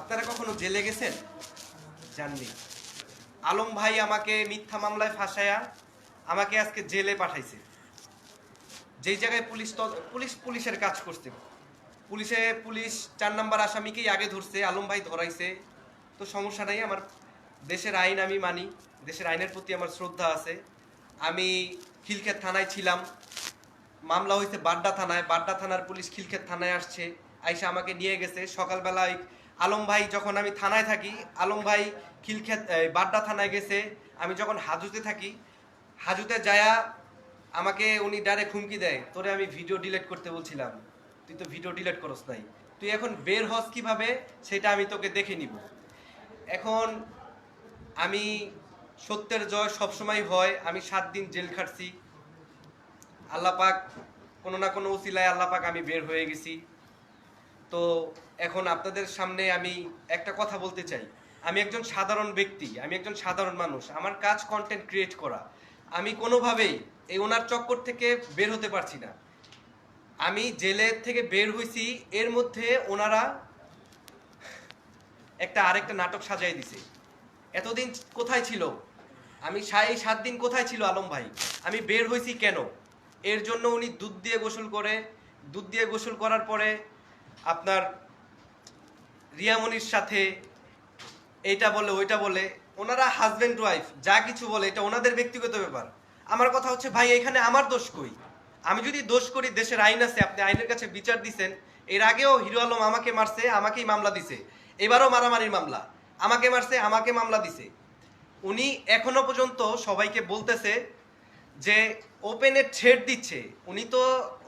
আপনারা কখনো জেলে গেছেন? জাননি। আলম ভাই আমাকে মিথ্যা মামলায় ফাঁসায়া আমাকে আজকে জেলে পাঠাইছে। যেই জায়গায় পুলিশের কাজ করছে। পুলিশ 4 নম্বর আসামিকেই আগে ধরছে, আলম ভাই ধরাইছে। তো সমস্যা নাই, আমার দেশের আইন আমি মানি, দেশের আইনের প্রতি আমার শ্রদ্ধা আছে। আমি খিলক্ষেত থানায় ছিলাম, মামলা হয়েছে বাড্ডা থানার পুলিশ খিলক্ষেত থানায় আসছে, আইসা আমাকে নিয়ে গেছে সকালবেলায়। আলম ভাই যখন আমি থানায় থাকি, আলম ভাই বাড্ডা থানায় গেছে। আমি যখন হাজতে থাকি, হাজতে যায়া আমাকে উনি ডাইরেক্ট হুমকি দেয়, তোরে আমি ভিডিও ডিলিট করতে বলছিলাম, তুই তো ভিডিও ডিলিট করস নাই, তুই এখন বের হস কিভাবে সেটা আমি তোকে দেখে নিব। এখন আমি সত্যের জয় সবসময় হয়। আমি 7 দিন জেল খাটছি, আল্লাহ পাক কোনো না কোনো উসিলায় আল্লাহ পাক আমি বের হয়ে গেছি। তো এখন আপনাদের সামনে আমি একটা কথা বলতে চাই। আমি একজন সাধারণ ব্যক্তি, আমি একজন সাধারণ মানুষ, আমার কাজ কন্টেন্ট ক্রিয়েট করা। আমি কোনোভাবেই এই ওনার চক্কর থেকে বের হতে পারছি না। আমি জেলের থেকে বের হইছি, এর মধ্যে ওনারা আরেকটা নাটক সাজাই দিছে। এতদিন কোথায় ছিল? আমি 7 দিন কোথায় ছিল আলম ভাই? আমি বের হইছি কেন? এর জন্য উনি দুধ দিয়ে গোসল করার পরে আপনার রিয়ামনির সাথে এইটা বলে ওইটা বলে, ওনারা হাজবেন্ড ওয়াইফ যা কিছু বলে এটা ওনাদের ব্যক্তিগত ব্যাপার। আমার কথা হচ্ছে ভাই, এখানে আমার দোষ কই? আমি যদি দোষ করি, দেশের আইন আছে, আপনি আইনের কাছে বিচার দিছেন। এর আগেও হিরো আলম আমাকে মারছে, আমাকেই মামলা দিছে। এবারও মারামারির মামলা, আমাকে মারছে, আমাকে মামলা দিছে। উনি এখনো পর্যন্ত সবাইকে বলতেছে যে ওপেনে থ্রেট দিচ্ছে।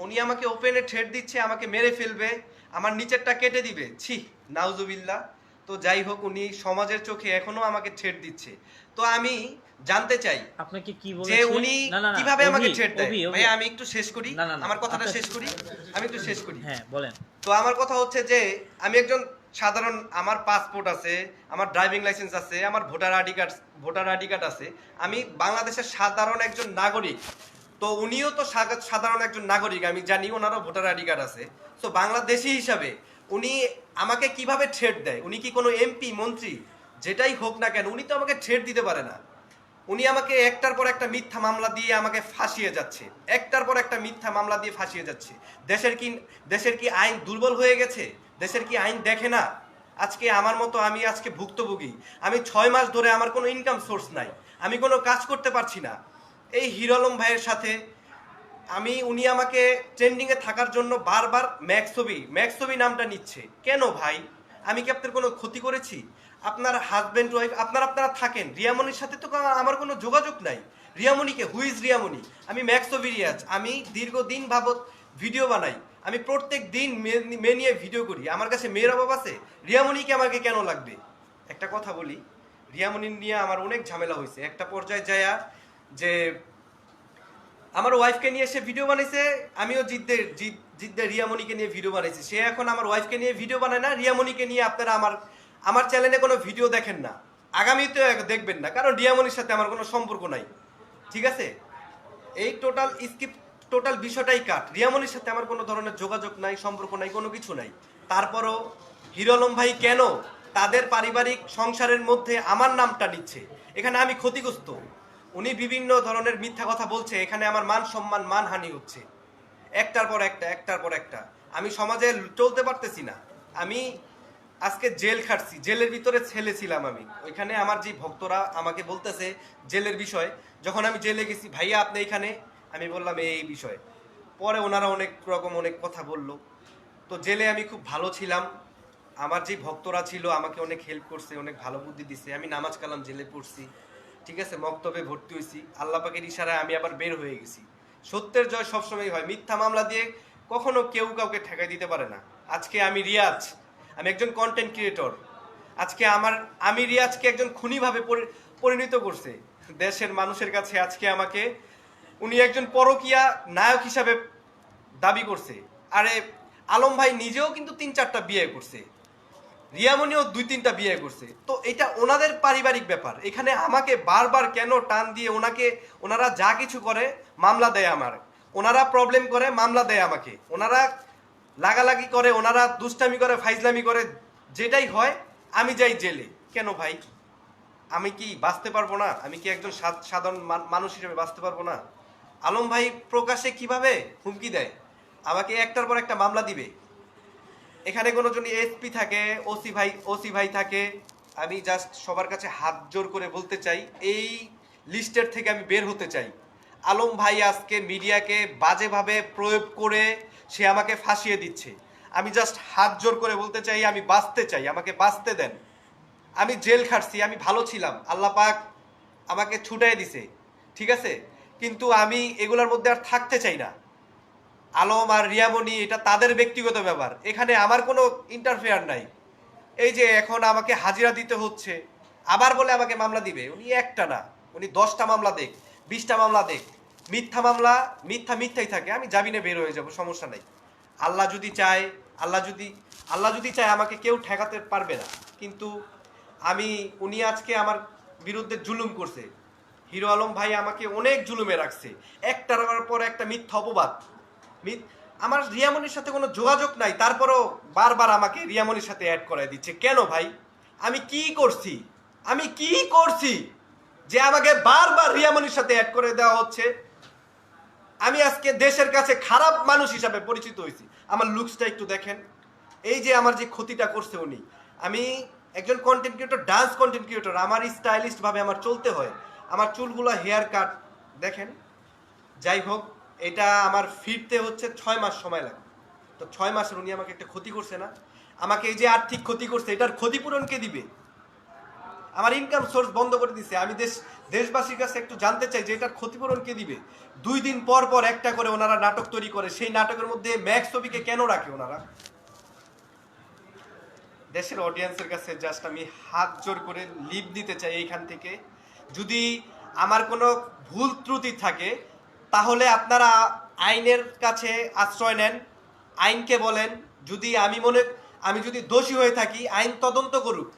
উনি আমাকে ওপেনে থ্রেট দিচ্ছে, আমাকে মেরে ফেলবে, আমার নিচেরটা কেটে দিবে। ছি, নাউজুবিল্লাহ। তো যাই হোক, উনি সমাজের চোখে এখনো আমাকে থ্রেট দিচ্ছে। তো আমি জানতে চাই আপনাকে কি যে বলেছে? উনি না না না, কিভাবে আমাকে থ্রেট দেয়। ভাই আমি একটু শেষ করি, না না না, আমার কথাটা শেষ করি, আমি একটু শেষ করি। হ্যাঁ বলেন। তো আমার কথা হচ্ছে যে আমি একজন সাধারণ, আমার পাসপোর্ট আছে, আমার ড্রাইভিং লাইসেন্স আছে, আমার ভোটার আইডি কার্ড আছে। আমি বাংলাদেশের সাধারণ একজন নাগরিক। তো উনিও তো সাধারণ একজন নাগরিক, আমি জানি ওনারও ভোটার আইডি কার্ড আছে। তো বাংলাদেশি হিসাবে উনি আমাকে কিভাবে থ্রেট দেয়? উনি কি কোনো এমপি মন্ত্রী যেটাই হোক না কেন, উনি তো আমাকে থ্রেট দিতে পারে না। উনি আমাকে একটার পর একটা মিথ্যা মামলা দিয়ে আমাকে ফাঁসিয়ে যাচ্ছে, একটার পর একটা মিথ্যা মামলা দিয়ে ফাঁসিয়ে যাচ্ছে। দেশের কি আইন দুর্বল হয়ে গেছে? দেশের কি আইন দেখে না? আজকে আমার মতো আমি আজকে ভুক্তভোগী। আমি 6 মাস ধরে আমার কোনো ইনকাম সোর্স নাই, আমি কোনো কাজ করতে পারছি না। এই হিরো আলম ভাইয়ের সাথে উনি আমাকে ট্রেন্ডিংয়ে থাকার জন্য বারবার ম্যাক্সবি নামটা নিচ্ছে কেন ভাই? আমি কি আপনার কোনো ক্ষতি করেছি? আপনার হাজবেন্ড ওয়াইফ আপনারা থাকেন, রিয়ামনির সাথে তো আমার কোনো যোগাযোগ নাই। রিয়ামনিকে, হুইজ রিয়ামনি? আমি ম্যাক্সবি রিয়াজ, আমি দীর্ঘদিন ভাবত ভিডিও বানাই, আমি প্রত্যেক দিন মেয়ে নিয়ে ভিডিও করি, আমার কাছে মেয়ের অভাব আছে? রিয়ামনিকে আমাকে কেন লাগবে? একটা কথা বলি, রিয়ামনি নিয়ে আমার অনেক ঝামেলা হয়েছে। একটা পর্যায়ে যায়া যে আমার ওয়াইফকে নিয়ে সে ভিডিও বানাইছে, আমিও জিদ্দের রিয়ামনিকে নিয়ে ভিডিও বানাইছি। সে এখন আমার ওয়াইফকে নিয়ে ভিডিও বানায় না, রিয়ামনিকে নিয়ে আপনারা আমার চ্যানেলে কোনো ভিডিও দেখেন না, আগামীতে দেখবেন না, কারণ রিয়ামনির সাথে আমার কোনো সম্পর্ক নাই। ঠিক আছে, এই টোটাল বিষয়টাই কাট। রিয়ামনির সাথে আমার কোনো ধরনের যোগাযোগ নাই, সম্পর্ক নাই, কোনো কিছু নাই। তারপরও হিরো আলম ভাই কেন তাদের পারিবারিক সংসারের মধ্যে আমার নামটা নিচ্ছে? এখানে আমি ক্ষতিগ্রস্ত। উনি বিভিন্ন ধরনের মিথ্যা কথা বলছে, এখানে আমার মান সম্মান মানহানি হচ্ছে একটার পর একটা। আমি সমাজে চলতে পারতেছি না। আমি আজকে জেল খাটছি, জেলের ভিতরে ছেলে ছিলাম আমি। ওইখানে আমার যে ভক্তরা আমাকে বলতেছে জেলের বিষয়, যখন আমি জেলে গেছি, ভাইয়া আপনি এখানে, আমি বললাম এই বিষয়ে। পরে ওনারা অনেক কথা বলল। তো জেলে আমি খুব ভালো ছিলাম, আমার যে ভক্তরা ছিল আমাকে অনেক হেল্প করছে, অনেক ভালো বুদ্ধি দিছে। আমি নামাজ কালাম জেলে পড়ছি, ঠিক আছে, মক্তবে ভর্তি হয়েছি, আল্লাহ পাকের ইশারায় আমি আবার বের হয়ে গেছি। সত্যের জয় সবসময় হয়, মিথ্যা মামলা দিয়ে কখনো কেউ কাউকে ঠেকাই দিতে পারে না। আজকে আমি রিয়াজ, আমি একজন কন্টেন্ট ক্রিয়েটর। আজকে আমি রিয়াজকে একজন খুনিভাবে পরিণত করছে দেশের মানুষের কাছে। আজকে আমাকে উনি একজন পরকীয়া নায়ক হিসাবে দাবি করছে। আরে আলম ভাই নিজেও কিন্তু 3-4টা বিয়ে করছে, রিয়ামনিও 2-3টা বিয়ে করছে। তো এটা ওনাদের পারিবারিক ব্যাপার, এখানে আমাকে বারবার কেন টান দিয়ে ওনারা যা কিছু করে মামলা দেয় আমার, ওনারা প্রবলেম করে মামলা দেয় আমাকে, ওনারা লাগালাগি করে, ওনারা দুষ্টামি করে, ফাইজলামি করে, যেটাই হয় আমি যাই জেলে। কেন ভাই? আমি কি বাঁচতে পারবো না? আমি কি একজন সাধারণ মানুষ হিসেবে বাঁচতে পারবো না? আলম ভাই প্রকাশ্যে কিভাবে হুমকি দেয় আমাকে একটার পর একটা মামলা দিবে। এখানে কোনো জন এসপি থাকে, ওসি ভাই থাকে, আমি জাস্ট সবার কাছে হাত জোর করে বলতে চাই, এই লিস্টের থেকে আমি বের হতে চাই। আলম ভাই আজকে মিডিয়াকে বাজেভাবে প্রয়োগ করে সে আমাকে ফাঁসিয়ে দিচ্ছে। আমি জাস্ট হাত জোর করে বলতে চাই, আমি বাঁচতে চাই, আমাকে বাঁচতে দেন। আমি জেল খাটছি, আমি ভালো ছিলাম, আল্লাহ পাক আমাকে ছুটাই দিছে, ঠিক আছে, কিন্তু আমি এগুলোর মধ্যে আর থাকতে চাই না। আলম আর রিয়ামণি এটা তাদের ব্যক্তিগত ব্যাপার, এখানে আমার কোনো ইন্টারফেয়ার নাই। এই যে এখন আমাকে হাজিরা দিতে হচ্ছে, আবার বলে আমাকে মামলা দিবে। উনি একটা না, উনি 10টা মামলা দেখ, 20টা মামলা দেখ, মিথ্যা মামলা, মিথ্যাই থাকে, আমি জামিনে বের হয়ে যাব, সমস্যা নাই। আল্লাহ যদি চায়, আল্লাহ যদি চায় আমাকে কেউ ঠেকাতে পারবে না। কিন্তু উনি আজকে আমার বিরুদ্ধে জুলুম করছে। হিরো আলম ভাই আমাকে অনেক জুলুমে রাখছে, একটার পর একটা মিথ্যা অপবাদ। আমার রিয়ামনির সাথে কোনো যোগাযোগ নাই, তারপরও বারবার আমাকে রিয়ামনির সাথে অ্যাড করাই দিচ্ছে। কেন ভাই? আমি কি করছি? আমি কি করছি যে আমাকে বারবার রিয়ামনির সাথে অ্যাড করে দেওয়া হচ্ছে? আমি আজকে দেশের কাছে খারাপ মানুষ হিসাবে পরিচিত হয়েছি। আমার লুকসটা একটু দেখেন, এই যে আমার যে ক্ষতিটা করছে উনি। আমি একজন content creator, dance content creator, আমার স্টাইলিস্ট ভাবে আমার চলতে হয়, আমার চুলগুলো হেয়ার কাট দেখেন। যাই হোক, এটা আমার ফিরতে হচ্ছে 6 মাস সময় লাগে। তো 6 মাসের উনি আমাকে একটা ক্ষতি করছে না? আমাকে এই যে আর্থিক ক্ষতি করছে, এটার ক্ষতিপূরণ কে দিবে? আমার ইনকাম সোর্স বন্ধ করে দিছে। আমি দেশবাসীর কাছে একটু জানতে চাই যে এটার ক্ষতিপূরণ কে দিবে? 2 দিন পর পর একটা করে ওনারা নাটক তৈরি করে, সেই নাটকের মধ্যে ম্যাক্স ছবিকে কেন রাখে ওনারা? দেশের অডিয়েন্সের কাছে জাস্ট আমি হাত জোর করে লিভ দিতে চাই এইখান থেকে। যদি আমার কোনো ভুল ত্রুটি থাকে তাহলে আপনারা আইনের কাছে আশ্রয় নেন, আইনকে বলেন। যদি আমি যদি দোষী হয়ে থাকি, আইন তদন্ত করুক।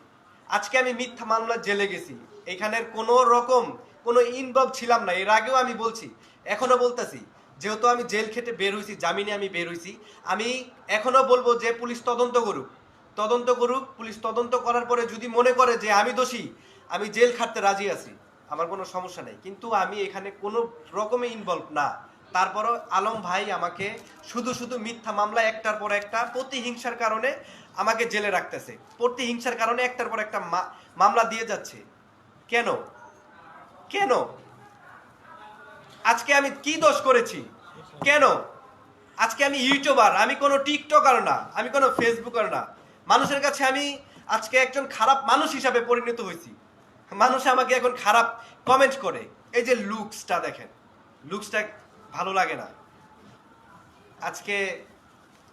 আজকে আমি মিথ্যা মামলার জেলে গেছি, এখানের কোনো রকম কোনো ইনভলভ ছিলাম না। এর আগেও আমি বলছি, এখনো বলতেছি, যেহেতু আমি জেল খেটে বের হয়েছি, জামিনে আমি বের হয়েছি, আমি এখনো বলবো যে পুলিশ তদন্ত করুক। পুলিশ তদন্ত করার পরে যদি মনে করে যে আমি দোষী, আমি জেল খাটতে রাজি আছি, আমার কোনো সমস্যা নেই। কিন্তু আমি এখানে কোনো রকমে ইনভলভ না। তারপরও আলম ভাই আমাকে শুধু মিথ্যা মামলা একটার পর একটা, প্রতিহিংসার কারণে আমাকে জেলে রাখতেছে। প্রতিহিংসার কারণে একটার পর একটা মামলা দিয়ে যাচ্ছে। কেন? কেন? আজকে আমি কি দোষ করেছি? কেন? আজকে আমি ইউটিউবার, আমি কোনো টিকটকার না, আমি কোনো ফেসবুকার না। মানুষের কাছে আমি আজকে একজন খারাপ মানুষ হিসাবে পরিণত হয়েছি। মানুষ আমাকে এখন খারাপ কমেন্ট করে। এই যে লুকসটা দেখেন, লুকসটা ভালো লাগে না। আজকে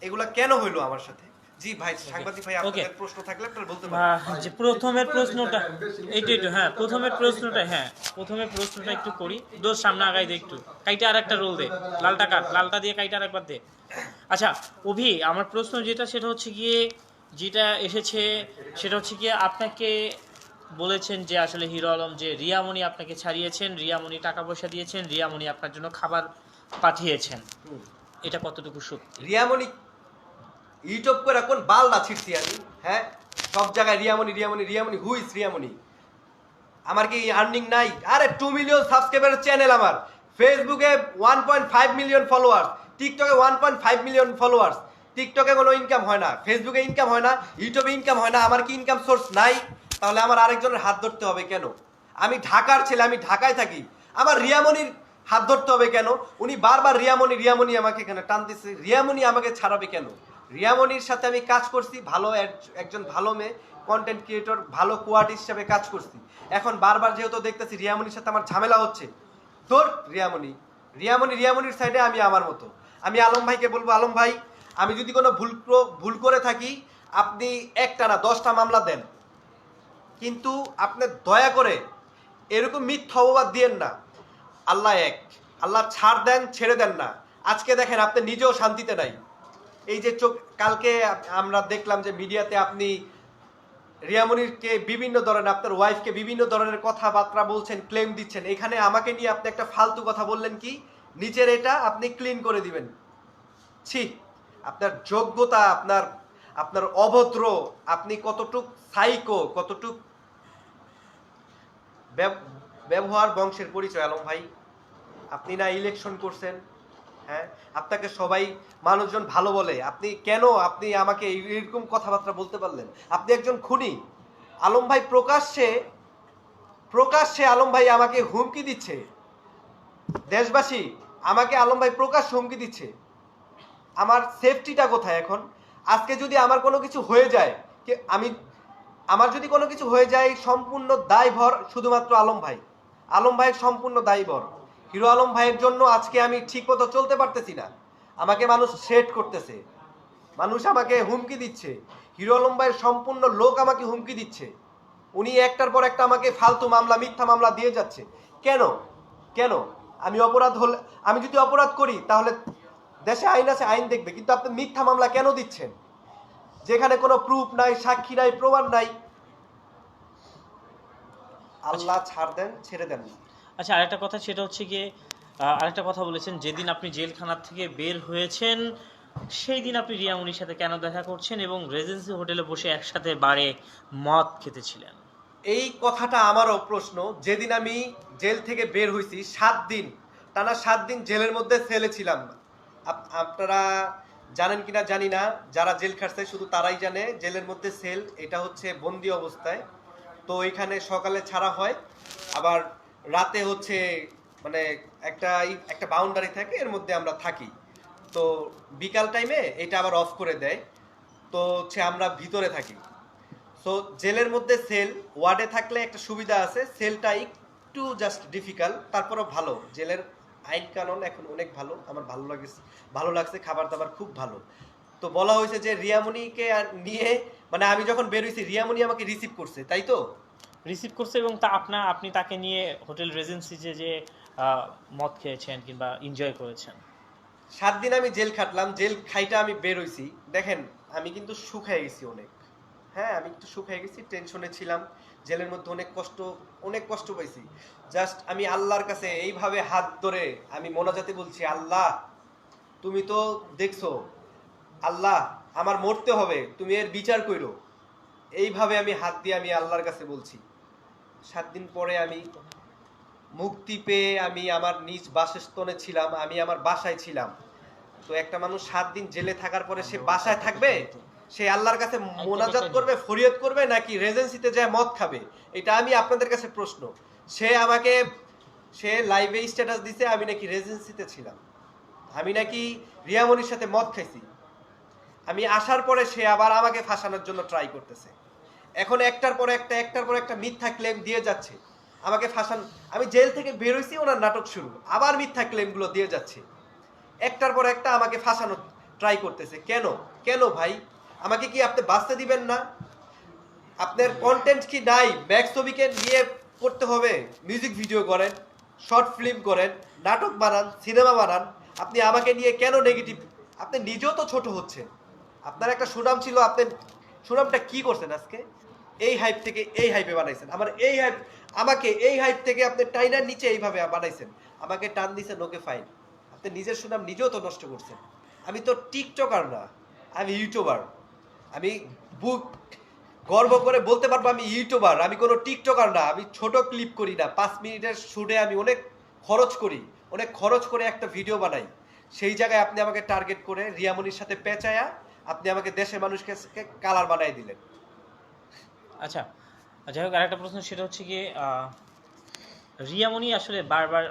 এগুলা কেন হইলো আমার সাথে? জি ভাই, সাংবাদিক ভাই, আপনাদের প্রশ্ন থাকলে আপনারা বলতে পারেন। যে প্রথমের প্রশ্নটা একটু হ্যাঁ, প্রথমের প্রশ্নটা একটু করি। দোষ সামনে আগাই দে, একটু কাইটা আর একটা রোল দে, লালটা কাট, লালটা দিয়ে কাইটা আর একবার দে। আচ্ছা অভি, আমার প্রশ্ন সেটা হচ্ছে গিয়ে, যেটা এসেছে সেটা হচ্ছে গিয়ে, আপনাকে বলেছেন যে আসলে হিরো আলম যে রিয়ামণি আপনাকে ছাড়িয়েছেন, রিয়ামণি টাকা পয়সা দিয়েছেন, রিয়ামণি আপনার জন্য খাবার পাঠিয়েছেন, এটা কতটুকু সত্যি? রিয়ামণি ইউটিউব করে কোন বালদা ছিটছি আমি? হ্যাঁ, সব জায়গায় রিয়ামণি, হু ইজ রিয়ামণি? আমার কি আর্নিং নাই? আরে 2 মিলিয়ন সাবস্ক্রাইবারের চ্যানেল আমার, ফেসবুকে 1.5 মিলিয়ন ফলোয়ার্স, টিকটকে 1.5 মিলিয়ন ফলোয়ার্স। টিকটকে কোনো ইনকাম হয় না, ফেসবুকে ইনকাম হয় না, ইউটিউবে ইনকাম হয় না। আমার কি ইনকাম সোর্স নাই? তাহলে আমার আরেকজনের হাত ধরতে হবে কেন? আমি ঢাকার ছেলে, আমি ঢাকায় থাকি, আমার রিয়ামণির হাত ধরতে হবে কেন? উনি বারবার রিয়ামণি আমাকে এখানে টানতেছে, রিয়ামণি আমাকে ছাড়াবে কেন? রিয়ামণির সাথে আমি কাজ করছি, ভালো একজন ভালো মেয়ে, কন্টেন্ট ক্রিয়েটর, ভালো কোয়ার্টিস্ট হিসাবে কাজ করছি। এখন বারবার যেহেতু দেখতেছি রিয়ামণির সাথে আমার ঝামেলা হচ্ছে, তোর রিয়ামণির সাইডে, আমি আমার মতো। আমি আলম ভাইকে বলবো, আলম ভাই, আমি যদি কোনো ভুল করে থাকি, আপনি একটা না 10টা মামলা দেন, কিন্তু আপনি দয়া করে এরকম মিথ্যা অপবাদ দিয়েন না। আল্লাহ এক, আল্লাহ ছাড় দেন, ছেড়ে দেন না। আজকে দেখেন আপনি নিজেও শান্তিতে নাই। এই যে কালকে আমরা দেখলাম যে মিডিয়াতে আপনি রিয়ামণিরকে বিভিন্ন ধরনের, আপনার ওয়াইফকে বিভিন্ন ধরনের কথাবার্তা বলছেন, ক্লেম দিচ্ছেন। এখানে আমাকে নিয়ে আপনি একটা ফালতু কথা বললেন কি? নিচের এটা আপনি ক্লিন করে দিবেন। ছি, আপনার যোগ্যতা, আপনার অভদ্র, আপনি কতটুক সাইকো, কতটুক ব্যবহার বংশের পরিচয় আলম ভাই। আপনি না ইলেকশন করছেন, হ্যাঁ, আপনাকে সবাই মানুষজন ভালো বলে, আপনি আমাকে এরকম কথাবার্তা বলতে পারলেন? আপনি একজন খুনি। আলম ভাই প্রকাশ্যে প্রকাশ্যে আলম ভাই আমাকে হুমকি দিচ্ছে। দেশবাসী, আমাকে আলম ভাই প্রকাশ্যে হুমকি দিচ্ছে। আমার সেফটিটা কোথায় এখন? আজকে যদি আমার কোনো কিছু হয়ে যায়, আমার যদি কোনো কিছু হয়ে যায়, সম্পূর্ণ দায়ভার শুধুমাত্র আলম ভাই। আলম ভাইয়ের সম্পূর্ণ দায়ভার। হিরো আলম ভাইয়ের জন্য আজকে আমি ঠিক মতো চলতে পারতেছি না। আমাকে মানুষ সেট করতেছে, মানুষ আমাকে হুমকি দিচ্ছে। হিরো আলম ভাইয়ের সম্পূর্ণ লোক আমাকে হুমকি দিচ্ছে। উনি একটার পর একটা আমাকে ফালতু মামলা, মিথ্যা মামলা দিয়ে যাচ্ছে। কেন? কেন? আমি যদি অপরাধ করি তাহলে দেশে আইন আছে, আইন দেখবে। কিন্তু আপনি মিথ্যা মামলা কেন দিচ্ছেন, যেখানে কোনো প্রুফ নাই, সাক্ষী নাই, প্রমাণ নাই? আল্লাহ ছাড় দেন, ছেড়ে দেন। আচ্ছা, আরেকটা কথা, সেটা হচ্ছে গিয়ে আরেকটা কথা বলেছেন, যেদিন আপনি জেলখানা থেকে বের হয়েছেন সেই দিন আপনি রিয়ামনির সাথে কেন দেখা করছেন এবং রেজেন্সি হোটেলে বসে একসাথে বারে মদ খেতেছিলেন? এই কথাটা আমারও প্রশ্ন। যেদিন আমি জেল থেকে বের হয়েছি 7 দিন, টানা 7 দিন জেলের মধ্যে সেলে ছিলাম। আপনারা জানেন কিনা জানি না, যারা জেল খাটছে শুধু তারাই জানে জেলের মধ্যে সেল, এটা হচ্ছে বন্দি অবস্থায়। তো এখানে সকালে ছাড়া হয়, আবার রাতে হচ্ছে মানে একটা একটা বাউন্ডারি থাকে, এর মধ্যে আমরা থাকি। তো বিকাল টাইমে এটা আবার অফ করে দেয়। তো হচ্ছে আমরা ভিতরে থাকি। সো জেলের মধ্যে সেল, ওয়ার্ডে থাকলে একটা সুবিধা আছে, সেলটা একটু জাস্ট ডিফিকাল্ট, তারপরও ভালো। জেলের আইন কানুন এখন অনেক ভালো, আমার ভালো লাগছে, খাবার দাবার খুব ভালো। তো বলা হয়েছে যে রিয়ামণিকে নিয়ে, মানে আমি যখন বের হয়েছি রিয়ামণি আমাকে রিসিভ করছে, তাই তো? রিসিভ করছে এবং আপনি তাকে নিয়ে হোটেল রেজেন্সি যে মদ খেয়েছেন কিংবা এনজয় করেছেন। 7 দিন আমি জেল খাটলাম, জেল খাইটা আমি বের হইছি। দেখেন, আমি কিন্তু শুকায় গেছি অনেক। হ্যাঁ, আমি একটু শুকায় গেছি, টেনশনে ছিলাম, জেলের মধ্যে অনেক কষ্ট পাইছি। জাস্ট আমি আল্লাহর কাছে এইভাবে হাত ধরে আমি মোনাজাতে বলছি, আল্লাহ তুমি তো দেখছো, আল্লাহ আমার মরতে হবে, তুমি এর বিচার কইরো। এইভাবে আমি হাত দিয়ে আমি আল্লাহর কাছে বলছি। 7 দিন পরে আমি মুক্তি পেয়ে আমি আমার নিজ বাসস্থানে ছিলাম, আমি আমার বাসায় ছিলাম। তো একটা মানুষ 7 দিন জেলে থাকার পরে সে বাসায় থাকবে, সে আল্লাহর কাছে মোনাজাত করবে, ফরিয়াদ করবে, নাকি রেজেন্সিতে যায় মদ খাবে? এটা আমি আপনাদের কাছে প্রশ্ন। সে লাইভে স্ট্যাটাস দিছে আমি নাকি রেজেন্সিতে ছিলাম, আমি নাকি রিয়ামনির সাথে মদ খাইছি। আমি আসার পরে সে আবার আমাকে ফাঁসানোর জন্য ট্রাই করতেছে। এখন একটার পর একটা মিথ্যা ক্লেম দিয়ে যাচ্ছে আমাকে ফাঁসান। আমি জেল থেকে বের হইছি, ওনার নাটক শুরু, আবার মিথ্যা ক্লেমগুলো দিয়ে যাচ্ছে। একটার পর একটা আমাকে ফাঁসানোর ট্রাই করতেছে। কেন? কেন ভাই? আমাকে কি আপনি বাঁচতে দিবেন না? আপনার কন্টেন্ট কি নাই? ব্যাক ছবিকে নিয়ে করতে হবে, মিউজিক ভিডিও করেন, শর্ট ফিল্ম করেন, নাটক বানান, সিনেমা বানান। আপনি আমাকে নিয়ে কেন নেগেটিভ? আপনি নিজেও তো ছোট হচ্ছেন। আপনার একটা সুনাম ছিল, আপনি সুনামটা কি করছেন আজকে? এই হাইপ থেকে এই হাইপে বানাইছেন। আমাকে এই হাইপ থেকে আপনি টাইনার নিচে এইভাবে বানাইছেন, আমাকে টান দিছেন, ওকে ফাইন। আপনি নিজের সুনাম নিজেও তো নষ্ট করছেন। আমি তো টিকটকার না, আমি ইউটিউবার। আমি বুক গর্ব করে বলতে পারবো আমি ইউটিউবার, আমি কোনো টিকটকার না। আমি ছোট ক্লিপ করি না, 5 মিনিটের শুটে আমি অনেক খরচ করে একটা ভিডিও বানাই। সেই জায়গায় আপনি আমাকে টার্গেট করে রিয়ামনির সাথে পেঁচায়া আপনি আমাকে দেশের মানুষকে কালার বানাই দিলেন। আচ্ছা, যাই হোক, আরেকটা প্রশ্ন, সেটা হচ্ছে গিয়ে রিয়ামনি আসলে বারবার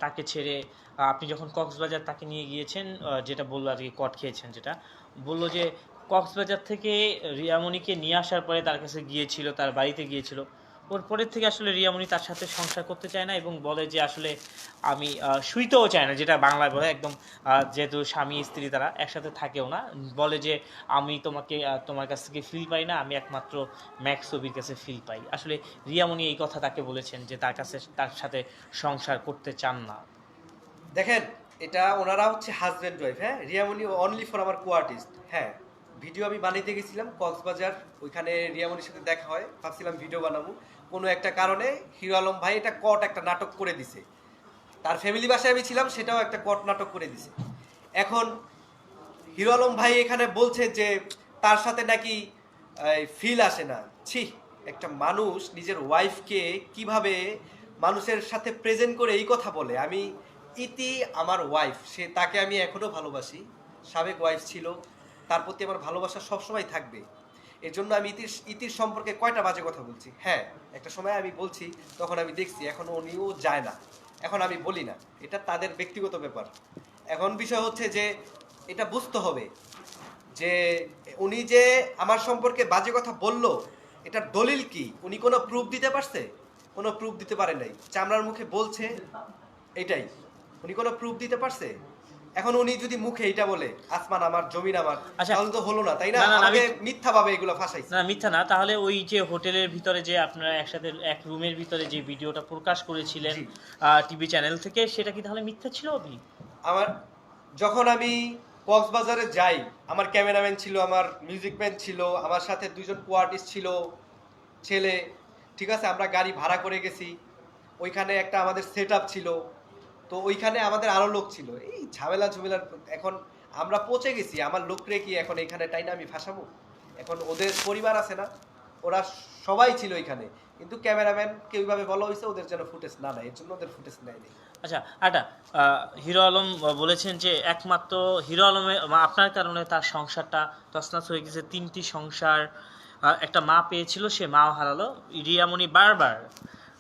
তাকে ছেড়ে, আপনি যখন কক্সবাজার তাকে নিয়ে গিয়েছেন, যেটা বললো আর কি, কট খেয়েছেন, যেটা বললো যে কক্সবাজার থেকে রিয়ামনিকে নিয়ে আসার পরে তার কাছে গিয়েছিল, তার বাড়িতে গিয়েছিল। ওর পরের থেকে আসলে রিয়ামনি তার সাথে সংসার করতে চায় না এবং বলে যে আসলে আমি শুইতেও চায় না, যেটা বাংলায় বলে একদম। যেহেতু স্বামী স্ত্রী তারা একসাথে থাকেও না, বলে যে আমি তোমার কাছ থেকে ফিল পাই না, আমি একমাত্র ম্যাক্স ছবির কাছে ফিল পাই। আসলে রিয়ামনি এই কথা তাকে বলেছেন যে তার সাথে সংসার করতে চান না। দেখেন, এটা ওনারা হচ্ছে হাজব্যান্ড ওয়াইফ। হ্যাঁ, রিয়ামনি অনলি ফর আমার কো আর্টিস্ট। হ্যাঁ, ভিডিও আমি বানাইতে গেছিলাম কক্সবাজার, ওইখানে রিয়ামনির সাথে দেখা হয়, ভাবছিলাম ভিডিও বানাবো। কোনো একটা কারণে হিরো আলম ভাই এটা একটা নাটক করে দিছে। তার ফ্যামিলি বাসায় আমি ছিলাম, সেটাও একটা নাটক করে দিছে। এখন হিরো আলম ভাই এখানে বলছে যে তার সাথে নাকি ফিল আসে না। ছি, একটা মানুষ নিজের ওয়াইফকে কিভাবে মানুষের সাথে প্রেজেন্ট করে এই কথা বলে। আমি ইতি আমার ওয়াইফ, তাকে আমি এখনো ভালোবাসি, সাবেক ওয়াইফ ছিল, তার প্রতি আমার ভালোবাসা সবসময় থাকবে। এর জন্য আমি ইতির সম্পর্কে কয়টা বাজে কথা বলছি। হ্যাঁ, একটা সময় আমি বলছি, তখন আমি দেখছি এখন উনিও যায় না, এখন আমি বলি না, এটা তাদের ব্যক্তিগত ব্যাপার। এখন বিষয় হচ্ছে যে এটা বুঝতে হবে যে উনি যে আমার সম্পর্কে বাজে কথা বলল, এটার দলিল কি? উনি কোনো প্রুফ দিতে পারছে? কোনো প্রুফ দিতে পারে নাই, চামড়ার মুখে বলছে এটাই। উনি কোনো প্রুফ দিতে পারছে? এখন উনি যদি মুখে এইটা বলে আসমান আমার জমিন আমার, আচ্ছা। তাহলে তো হলো না, তাই না? না, না, আমাকে আমি- মিথ্যা ভাবে এগুলো ফাঁসাইছে। না মিথ্যা না, তাহলে ওই যে হোটেলের ভিতরে যে আপনারা একসাথে এক রুমের ভিতরে যে ভিডিওটা প্রকাশ করেছিলেন জি। টিভি চ্যানেল থেকে, সেটা কি তাহলে মিথ্যা ছিল অভি? আমার যখন আমি কক্সবাজারে যাই, আমার ক্যামেরাম্যান ছিল, আমার মিউজিক ম্যান ছিল, আমার সাথে দুজন কো আর্টিস্ট ছিল, ছেলে, ঠিক আছে, আমরা গাড়ি ভাড়া করে গেছি, ওইখানে একটা আমাদের সেট আপ ছিল, তো ওইখানে আমাদের আরো লোক ছিল, এই ঝামেলা ঝুমেলার। এখন আমরা পৌঁছে গেছি, আমার লোকরে কি এখন এখানে তাই না আমি ফাঁসাবো? এখন ওদের পরিবার আছে না, ওরা সবাই ছিল এখানে, কিন্তু ক্যামেরাম্যানকে ওইভাবে বলা হয়েছে ওদের যেন ফুটেজ না নেয়, এর জন্য ওদের ফুটেজ নেয়নি। আচ্ছা, আটা হিরো আলম বলেছেন যে একমাত্র হিরো আলমের আপনার কারণে তার সংসারটা তছনছ হয়ে গেছে, 3টি সংসার, একটা মা পেয়েছিল, সে মাও হারালো। রিয়ামণি বারবার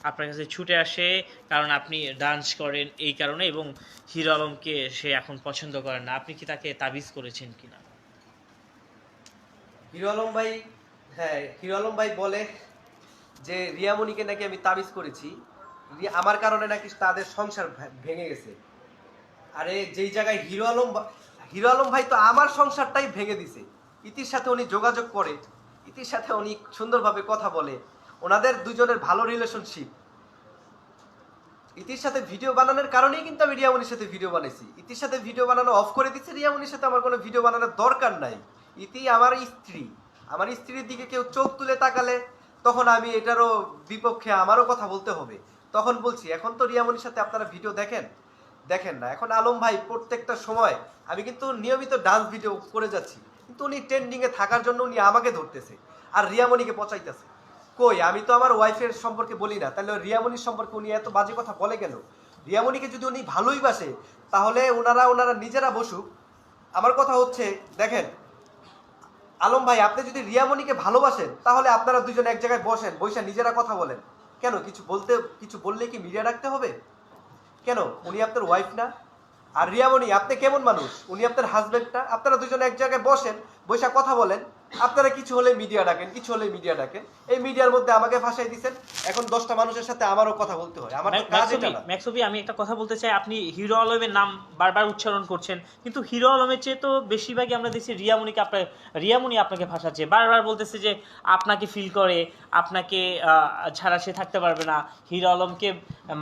আপনার কাছে ছুটে আসে কারণ আপনি ডান্স করেন এই কারণে, এবং হিরো আলমকে সে এখন পছন্দ করেন না। আপনি কি তাকে তাবিজ করেছেন কিনা? হিরো আলম ভাই, হ্যাঁ, হিরো আলম ভাই বলে যে রিয়ামণিকে নাকি আমি তাবিজ করেছি, আমার কারণে নাকি তাদের সংসার ভেঙে গেছে। আরে যেই জায়গায় হিরো আলম ভাই তো আমার সংসারটাই ভেঙে দিছে। ইতির সাথে উনি যোগাযোগ করে, ইতির সাথে উনি সুন্দরভাবে কথা বলে, ওনাদের দুজনের ভালো রিলেশনশিপ। ইতির সাথে ভিডিও বানানোর কারণেই কিন্তু আমি রিয়ামণির সাথে ভিডিও বানাইছি। ইতির সাথে ভিডিও বানানো অফ করে দিচ্ছে, রিয়ামণির সাথে আমার কোনো ভিডিও বানানোর দরকার নাই। ইতি আমার স্ত্রী, আমার স্ত্রীর দিকে কেউ চোখ তুলে তাকালে তখন আমি এটারও বিপক্ষে আমারও কথা বলতে হবে, তখন বলছি। এখন তো রিয়ামণির সাথে আপনারা ভিডিও দেখেন না। এখন আলম ভাই প্রত্যেকটা সময় আমি কিন্তু নিয়মিত ডান্স ভিডিও করে যাচ্ছি, কিন্তু উনি ট্রেন্ডিংয়ে থাকার জন্য উনি আমাকে ধরতেছে আর রিয়ামণিকে পচাইতেছে। কই, আমি তো আমার ওয়াইফের সম্পর্কে বলি না, তাহলে রিয়ামণির সম্পর্কে উনি এত বাজে কথা বলে কেন? রিয়ামণিকে যদি উনি ভালোই বাসে তাহলে ওনারা নিজেরা বসুক। আমার কথা হচ্ছে, দেখেন আলম ভাই, আপনি যদি রিয়ামণিকে ভালোবাসেন তাহলে আপনারা দুজন এক জায়গায় বসেন, বসে নিজেরা কথা বলেন। কেন কিছু বললে কি মিডিয়া রাখতে হবে? কেন? উনি আপনার ওয়াইফ না? আর রিয়ামণি আপনি কেমন মানুষ? উনি আপনার হাজবেন্ড না? আপনারা দুজন এক জায়গায় বসেন, বসে কথা বলেন। আপনারা কিছু হলে মিডিয়া ডাকেন, এই মিডিয়ার মধ্যে আমাকে ফাঁসাই দিচ্ছেন। এখন 10টা মানুষের সাথে আমারও কথা বলতে হয়, আমার তো কাজ এটা না। ম্যাক্সবি, আমি একটা কথা বলতে চাই। আপনি হিরো আলমের নাম বারবার উচ্চারণ করছেন, কিন্তু হিরো আলমের চেয়ে তো বেশিরভাগই আমরা দেখছি রিয়ামণি আপনাকে ফাঁসাচ্ছে, বারবার বলতেছে যে আপনাকে ফিল করে, আপনাকে ছাড়া সে থাকতে পারবে না, হিরো আলমকে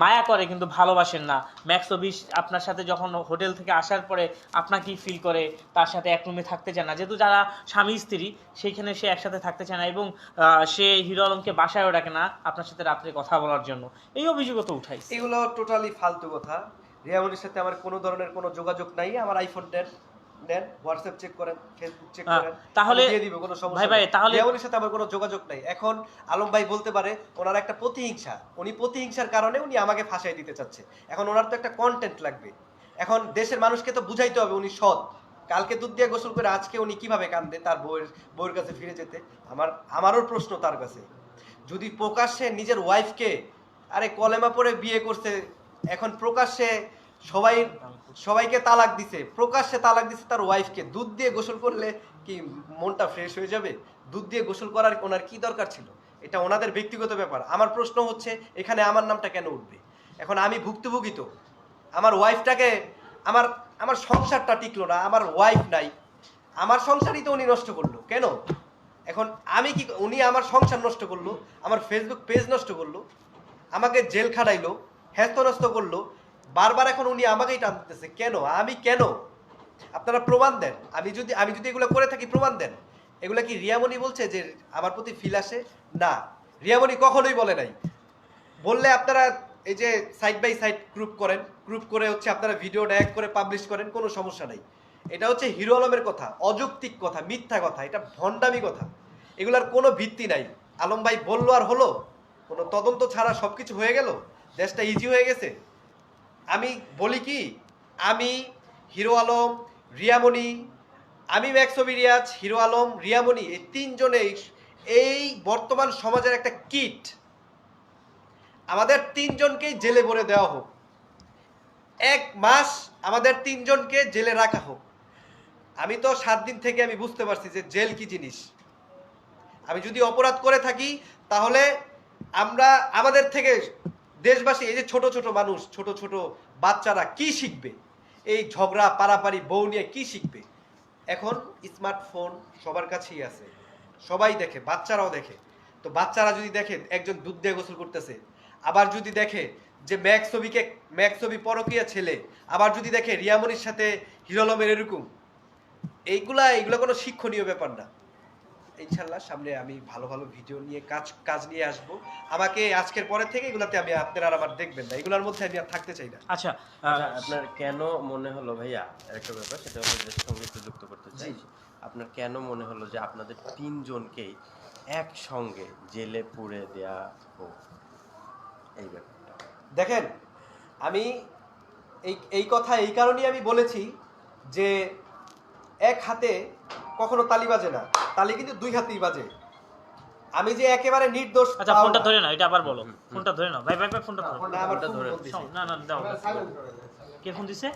মায়া করে কিন্তু ভালোবাসেন না। ম্যাক্সবি আপনার সাথে যখন হোটেল থেকে আসার পরে আপনাকেই ফিল করে, তার সাথে এক রুমে থাকতে চায় না, যেহেতু যারা স্বামী স্ত্রী সেইখানে সে একসাথে থাকতে চায় না, এবং সে হিরো আলমকে বাসায়ও ডাকে না আপনার সাথে রাত্রে কথা বলার জন্য। এই অভিযোগও তো উঠাইছে। এগুলো টোটালি ফালতু কথা। রিয়ামণির সাথে আমার কোনো ধরনের কোনো যোগাযোগ নাই। আমার আইফোন নেন, হোয়াটসঅ্যাপ চেক করেন, ফেসবুক চেক করেন, তাহলে দিয়ে দিব, কোনো সমস্যা ভাই নেই। তাহলে রিয়ামণির সাথে আমার কোনো যোগাযোগ নাই। এখন আলম ভাই বলতে পারে ওনার একটা প্রতিহিংসা, উনি প্রতিহিংসার কারণে উনি আমাকে ফাঁসাই দিতে চাচ্ছে। এখন ওনার তো একটা কন্টেন্ট লাগবে। এখন দেশের মানুষকে তো বুঝাইতে হবে উনি সৎ। কালকে দুধ দিয়ে গোসল করে আজকে উনি কিভাবে কান্দে তার বউয়ের কাছে ফিরে যেতে? আমারও প্রশ্ন তার কাছে। যদি প্রকাশ্যে নিজের ওয়াইফকে, আরে কলেমা পড়ে বিয়ে করছে, এখন প্রকাশ্যে সবাইকে তালাক দিছে, তার ওয়াইফকে। দুধ দিয়ে গোসল করলে কি মনটা ফ্রেশ হয়ে যাবে? দুধ দিয়ে গোসল করার ওনার কি দরকার ছিল? এটা ওনাদের ব্যক্তিগত ব্যাপার। আমার প্রশ্ন হচ্ছে এখানে আমার নামটা কেন উঠবে? এখন আমি ভুক্তভোগী তো। আমার ওয়াইফটাকে, আমার সংসারটা টিকলো না, আমার ওয়াইফ নাই, আমার সংসারই তো উনি নষ্ট করলো কেন? এখন আমি কি, উনি আমার সংসার নষ্ট করলো, আমার ফেসবুক পেজ নষ্ট করলো, আমাকে জেল খাটাইলো, হেস্তনস্ত করলো, বারবার এখন উনি আমাকেই টানতেছে কেন? আমি কেন? আপনারা প্রমাণ দেন। আমি যদি এগুলো করে থাকি প্রমাণ দেন। এগুলা কি রিয়ামণি বলছে যে আমার প্রতি ফিল আসে? না, রিয়ামণি কখনোই বলে নাই। বললে আপনারা এই যে সাইড বাই সাইড গ্রুপ করে হচ্ছে আপনারা ভিডিও ডাইরেক্ট করে পাবলিশ করেন, কোনো সমস্যা নাই। এটা হচ্ছে হিরো আলমের কথা, অযৌক্তিক কথা, মিথ্যা কথা, এটা ভণ্ডামি কথা, এগুলার কোনো ভিত্তি নাই। আলম ভাই বললো আর হলো? কোনো তদন্ত ছাড়া সবকিছু হয়ে গেল, দেশটা ইজি হয়ে গেছে? আমি বলি কি, আমি, হিরো আলম, রিয়ামণি, আমি ম্যাক্সবি রিয়াজ, হিরো আলম, রিয়ামণি, এই তিনজনেই এই বর্তমান সমাজের একটা কিট। আমাদের তিনজনকেই জেলে ভরে দেওয়া হোক, 1 মাস আমাদের তিনজনকে জেলে রাখা হোক। আমি তো 7 দিন থেকে আমি বুঝতে পারছি যে জেল কি জিনিস। আমি যদি অপরাধ করে থাকি তাহলে আমরা আমাদের থেকে দেশবাসী, এই যে ছোট ছোট মানুষ, ছোট ছোট বাচ্চারা কি শিখবে? এই ঝগড়া পারাপারি বউ নিয়ে কি শিখবে? এখন স্মার্টফোন সবার কাছেই আছে, সবাই দেখে, বাচ্চারাও দেখে। তো বাচ্চারা যদি দেখে একজন দুধ দিয়ে গোসল করতেছে, আবার যদি দেখে যে ম্যাক্সবি পরকীয়া ছেলে, আবার যদি দেখে রিয়ামণির সাথে হিরো আলমের এরকম, এইগুলা কোনো শিক্ষণীয় ব্যাপার না। ইনশাল্লাহ সামনে আমি ভালো ভালো ভিডিও নিয়ে কাজ নিয়ে আসব। আমাকে আজকের পরে থেকে এগুলাতে আমি আপনারা আর আমার দেখবেন না, এগুলোর মধ্যে আমি আর থাকতে চাই না। আচ্ছা আপনার কেন মনে হলো ভাইয়া, একটা ব্যাপার সেটা হলো যে সঙ্গে একটু যুক্ত করতে চাই। আপনার কেন মনে হলো যে আপনাদের তিনজনকেই একসঙ্গে জেলে পুরে দেয়া হোক, এই ব্যাপারটা? দেখেন, আমি এই কথা এই কারণেই আমি বলেছি যে এক হাতে কখনো তালি বাজে না, তালি কিন্তু 2 হাতেই বাজে। আমি যে একেবারে নির্দোষ, আচ্ছা তাও ফোনটা না। ধরে নাও, এটা আবার বলো, ফোনটা ধরে নাও ভাই, ভাই ভাই ফোনটা ধরো। না, আমার ফোনটা ফোন ধরে বন্ধ দিছে। না না দাও, কে ফোন দিছে?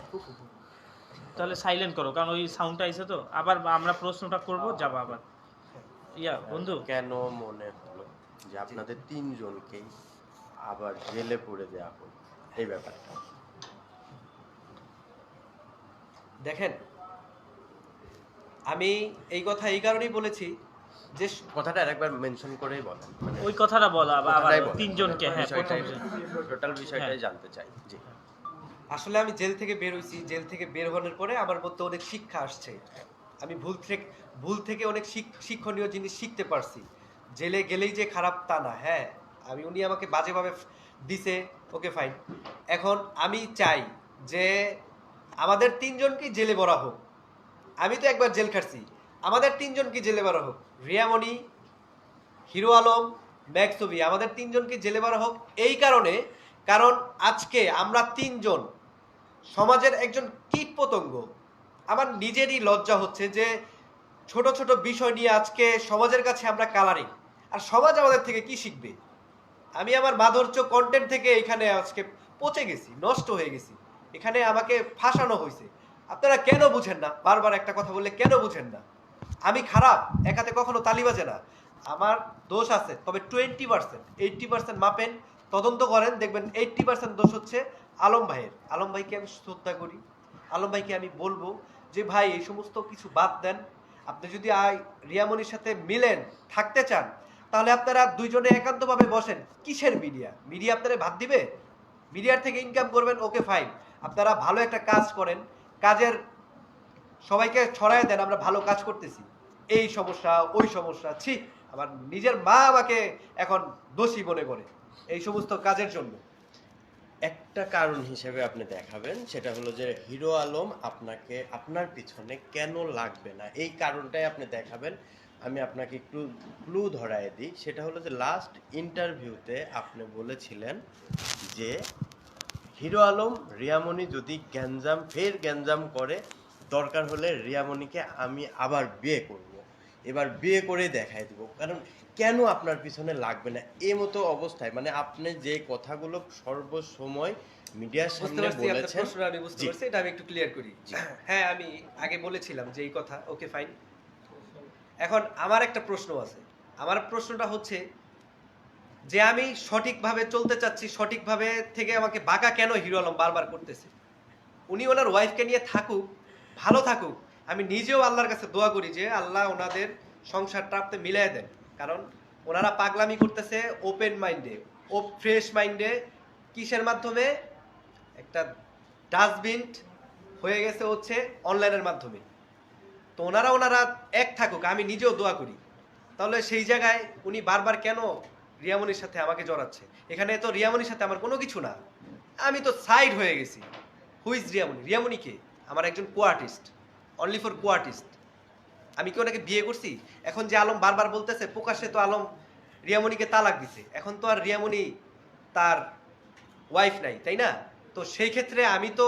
তাহলে সাইলেন্ট করো, কারণ ওই সাউন্ডটা আইছে তো। আবার আমরা প্রশ্নটা করব, যাবো আবার। ইয়া বন্ধু, কেন মনে হলো যে আপনাদের তিনজনকেই আবার জেলে পুরে দেয়া হোক, এই ব্যাপারটা? দেখেন, আমি এই কথা এই কারণেই বলেছি যে কথাটা আরেকবার মেনশন করেই বলেন, মানে ওই কথাটা বলো আবার, আবার কথাটাই বলেন। তিনজনকে, হ্যাঁ বিষয়টাই প্রথম জন। টোটাল বিষয়টাই হ্যাঁ। জানতে চাই। জি, আসলে আমি জেল থেকে বের হইছি, জেল থেকে বের হওয়ার পরে আমার মধ্যে অনেক শিক্ষা আসছে। আমি ভুল থেকে অনেক শিক্ষণীয় জিনিস শিখতে পারছি। জেলে গেলেই যে খারাপ তা না। হ্যাঁ, উনি আমাকে বাজেভাবে দিছে, ওকে ফাইন। এখন আমি চাই যে আমাদের তিনজনকেই জেলে ভরা হোক। আমি তো একবার জেল খাটছি, আমাদের তিনজনকে জেলে ভরা হোক। রিয়ামণি, হিরো আলম, ম্যাক্সবি, আমাদের তিনজনকে জেলে ভরা হোক। এই কারণে, কারণ আজকে আমরা তিনজন সমাজের একজন কীট পতঙ্গ। আমার নিজেরই লজ্জা হচ্ছে যে ছোট ছোট বিষয় নিয়ে আজকে সমাজের কাছে আমরা কালারিং, আর সমাজ আমাদের থেকে কি শিখবে? আমি আমার মাধুর্য কন্টেন্ট থেকে এখানে আজকে পচে গেছি, নষ্ট হয়ে গেছি, এখানে আমাকে ফাঁসানো হয়েছে। আপনারা কেন বুঝেন না? বারবার একটা কথা বললে কেন বুঝেন না? আমি খারাপ, একাতে কখনো তালি বাজে না। আমার দোষ আছে, তবে 20%, 80% মাপেন, তদন্ত করেন, দেখবেন 80% দোষ হচ্ছে আলম ভাইয়ের। আলম ভাইকে আমি শ্রদ্ধা করি, আলম ভাইকে আমি বলবো যে ভাই এই সমস্ত কিছু বাদ দেন। আপনি যদি রিয়ামণির সাথে মিলেন, থাকতে চান, তাহলে আপনারা দুইজনে একান্তভাবে বসেন। কিসের মিডিয়া? মিডিয়া আপনারা ভাত দিবে? মিডিয়ার থেকে ইনকাম করবেন, ওকে ফাইন। আপনারা ভালো একটা কাজ করেন, কাজের সবাইকে ছড়ায় দেন আমরা ভালো কাজ করতেছি। এই সমস্যা, ওই সমস্যা, ছি, আমার নিজের মা আমাকে এখন দোষী মনে করে এই সমস্ত কাজের জন্য। একটা কারণ হিসেবে আপনি দেখাবেন, সেটা হলো যে হিরো আলম আপনাকে আপনার পিছনে কেন লাগবে না, এই কারণটাই আপনি দেখাবেন। আমি আপনাকে একটু ক্লু ধরায় দিই, সেটা হলো যে লাস্ট ইন্টারভিউতে আপনি বলেছিলেন যে হিরো আলম রিয়ামণি যদি গ্যাঞ্জাম করে, দরকার হলে রিয়ামণিকে আমি আবার বিয়ে করব, এবার বিয়ে করে দেখাই দিব। কারণ কেন আপনার পিছনে লাগবে না এই মতো অবস্থায়, মানে আপনি যে কথাগুলো সর্বসময় মিডিয়ার বুঝতে সামনে পারছি আপনার বলেছেন। প্রশ্নটা, আমি বুঝতে পারছি, এটা আমি একটু ক্লিয়ার করি। হ্যাঁ, আমি আগে বলেছিলাম যে এই কথা, ওকে ফাইন। এখন আমার একটা প্রশ্ন আছে, আমার প্রশ্নটা হচ্ছে যে আমি সঠিকভাবে চলতে চাচ্ছি, সঠিকভাবে থেকে আমাকে বাঁকা কেন হিরো আলম বারবার করতেছে? উনি ওনার ওয়াইফকে নিয়ে থাকুক, ভালো থাকুক। আমি নিজেও আল্লাহর কাছে দোয়া করি যে আল্লাহ ওনাদের সংসারটা আপনি মিলাই দেন। কারণ ওনারা পাগলামি করতেছে ওপেন মাইন্ডে, ফ্রেশ মাইন্ডে। কিসের মাধ্যমে? একটা ডাস্টবিন হয়ে গেছে হচ্ছে অনলাইনের মাধ্যমে। তো ওনারা এক থাকুক, আমি নিজেও দোয়া করি। তাহলে সেই জায়গায় উনি বারবার কেন রিয়ামণির সাথে আমাকে জড়াচ্ছে? এখানে তো রিয়ামণির সাথে আমার কোনো কিছু না, আমি তো সাইড হয়ে গেছি। হুইজ রিয়ামণি? রিয়ামণি কে? আমার একজন co artist. Only for co artist. আমি কি ওনাকে বিয়ে করছি? এখন যে আলম বারবার বলতেছে প্রকাশ্যে তো আলম রিয়ামণিকে তালাক দিছে, এখন তো আর রিয়ামণি তার ওয়াইফ নাই, তাই না? তো সেই ক্ষেত্রে আমি তো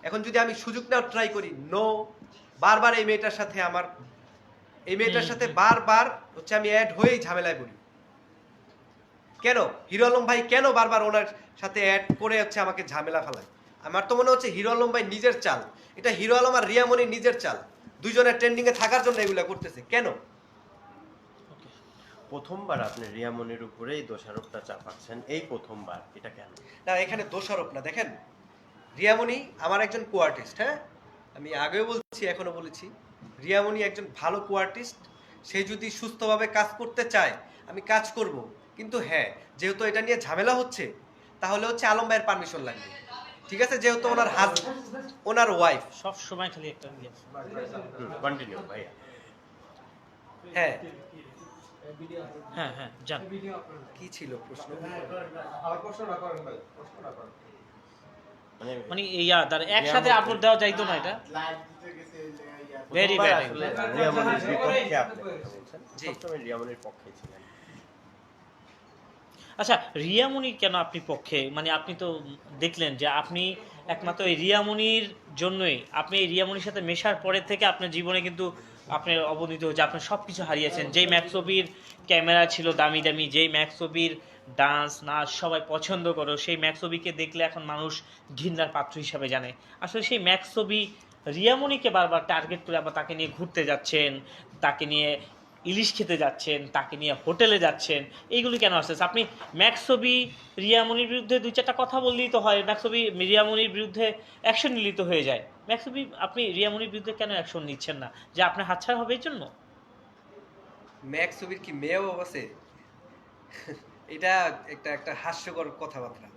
এখন যদি আমি সুযোগ নেওয়ার ট্রাই করি, নো, বারবার এই মেয়েটার সাথে বারবার হচ্ছে আমি অ্যাড হয়েই ঝামেলায় পড়ি। কেন হিরো আলম ভাই কেন বারবার ওনার সাথে অ্যাড করে হচ্ছে আমাকে ঝামেলা ফেলায়? আমার তো মনে হচ্ছে হিরো আলম ভাই নিজের চাল, এটা হিরো আলম আর রিয়ামণির নিজের চাল, দুইজনের ট্রেন্ডিং এ থাকার জন্য এগুলা করতেছে কেন? প্রথমবার আপনি রিয়ামনির উপরেই দোষারোপটা চাপাচ্ছেন, এই প্রথমবার, এটা কেন? না, এখানে দোষারোপ না, দেখেন রিয়ামণি আমার একজন কো আর্টিস্ট, হ্যাঁ, আমি আগেও বলছি এখনো বলেছি, রিয়ামণি একজন ভালো কো আর্টিস্ট। সে যদি সুস্থভাবে কাজ করতে চায় আমি কাজ করব, কিন্তু হ্যাঁ, যেহেতু এটা নিয়ে ঝামেলা হচ্ছে তাহলে হচ্ছে আলম ভাইয়ের পারমিশন লাগবে, ঠিক আছে? যেহেতু ওনার ওয়াইফ। সব সময় খালি একটা কন্টিনিউ ভাইয়া। হ্যাঁ, হ্যাঁ হ্যাঁ জান। কি ছিল প্রশ্ন? মানে ইয়া তার একসাথে আপলোড দেওয়া যাইতো না, এটা ভেরি প্রথমবার ব্যাড। আসলে রিয়ামনির বিপক্ষে আপনি কথা বলছেন, সবসময় রিয়ামনির পক্ষে ছিলেন। আচ্ছা, রিয়ামণির কেন আপনি পক্ষে? মানে আপনি তো দেখলেন যে আপনি একমাত্র এই রিয়ামণির জন্যই, আপনি এই রিয়ামণির সাথে মেশার পরে থেকে আপনার জীবনে কিন্তু আপনার অবনীত হচ্ছে, আপনি সব কিছু হারিয়েছেন। যেই ম্যাক্সোবির ক্যামেরা ছিল দামি দামি, যেই ম্যাক্সোবির ডান্স নাচ সবাই পছন্দ করো, সেই ম্যাক্সোবিকে দেখলে এখন মানুষ ঘৃণার পাত্র হিসাবে জানে। আসলে সেই ম্যাক্সোবি রিয়ামণিকে বারবার টার্গেট করে আবার তাকে নিয়ে ঘুরতে যাচ্ছেন, তাকে নিয়ে ইলিশ খেতে যাচ্ছেন, তাকে নিয়ে হোটেলে যাচ্ছেন, এইগুলি কেন আসতেছে? আপনি ম্যাক্সোবি রিয়ামণির বিরুদ্ধে দুই চারটা কথা বললেই তো হয়, ম্যাক্সোবি রিয়ামণির বিরুদ্ধে অ্যাকশন নিলেই তো হয়ে যায়। ম্যাক্সোবি আপনি রিয়ামণির বিরুদ্ধে কেন অ্যাকশন নিচ্ছেন না? যে আপনার হাতছাড়া হবে এই জন্য? ম্যাক্স ছবির কি মেয়েও আছে? এটা একটা হাস্যকর কথাবার্তা।